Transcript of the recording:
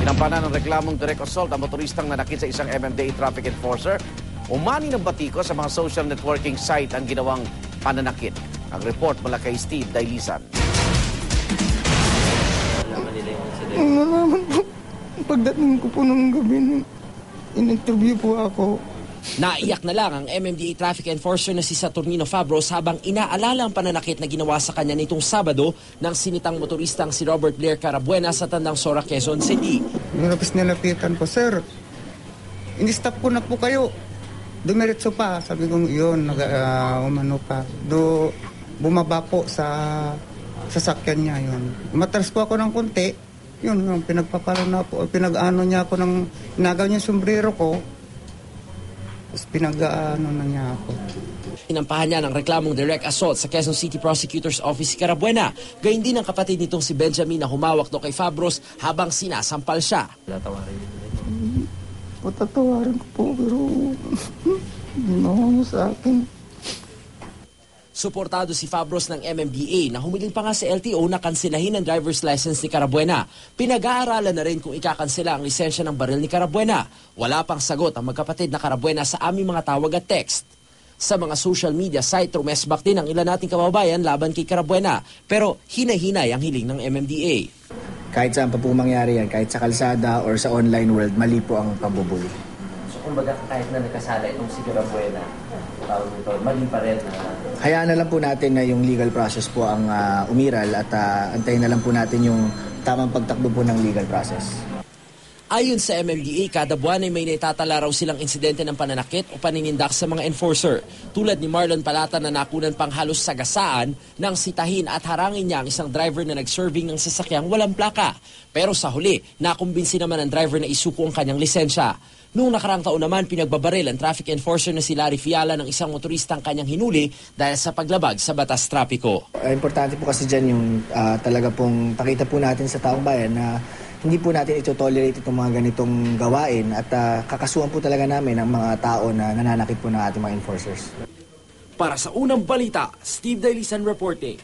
Sinampanan ng reklamong direct assault ang motoristang nanakit sa isang MMDA traffic enforcer. Umani ng batiko sa mga social networking site ang ginawang pananakit. Ang report mula kay Steve Dailisan. Nalaman po, pagdating ko po ng gabi, in-interview po ako. Naiyak na lang ang MMDA traffic enforcer na si Saturnino Fabros habang inaalala ang pananakit na ginawa sa kanya nitong Sabado ng sinitang motoristang si Robert Blair Carabuena sa Tandang Sora, Quezon City. Nilapis nilapitan ko, sir, in-stop ko na po kayo. Dumiretso pa, sabi ko yun, umano pa. Bumaba po sa sasakyan niya yun. Matras po ako ng konti, yun, pinagpapalo na po, pinag-ano niya ako ng, inagaw niya yung sombrero ko. Tapos pinag-ano na niya ako. Inampahan niya ng reklamong direct assault sa Quezon City Prosecutor's Office si Carabuena. Gayun din ang kapatid nitong si Benjamin na humawak do kay Fabros habang sinasampal siya. Patatawarin ko po pero ginawa mo sa akin. Suportado si Fabros ng MMDA na humiling pa nga sa LTO na kanselahin ang driver's license ni Carabuena. Pinag-aaralan na rin kung ikakansela ang lisensya ng baril ni Carabuena. Wala pang sagot ang magkapatid na Carabuena sa aming mga tawag at text. Sa mga social media site, rumesbak din ang ilan nating kababayan laban kay Carabuena. Pero hinay-hinay ang hiling ng MMDA. Kahit saan pa po mangyari yan, kahit sa kalsada or sa online world, mali po ang pambubuli. So kumbaga kahit na nakasala itong si Carabuena, mali pa rin. Hayaan na lang po natin na yung legal process po ang umiral at antayin na lang po natin yung tamang pagtakbo po ng legal process. Ayon sa MMDA, kada buwan ay may naitatala raw silang insidente ng pananakit o paninindak sa mga enforcer. Tulad ni Marlon Palata na nakunan pang halos sagasaan nang sitahin at harangin niya ang isang driver na nag-serving ng sasakyang walang plaka. Pero sa huli, nakumbinsi naman ang driver na isuko ang kanyang lisensya. Noong nakarang taon naman, pinagbabaril ang traffic enforcer na si Larry Fiala ng isang motoristang kanyang hinuli dahil sa paglabag sa batas trapiko. Importante po kasi dyan yung talaga pong pakita po natin sa taong bayan na hindi po natin ito-tolerate itong mga ganitong gawain at kakasuhan po talaga namin ang mga tao na nananakit po ng ating mga enforcers. Para sa unang balita, Steve Dailisan reporting.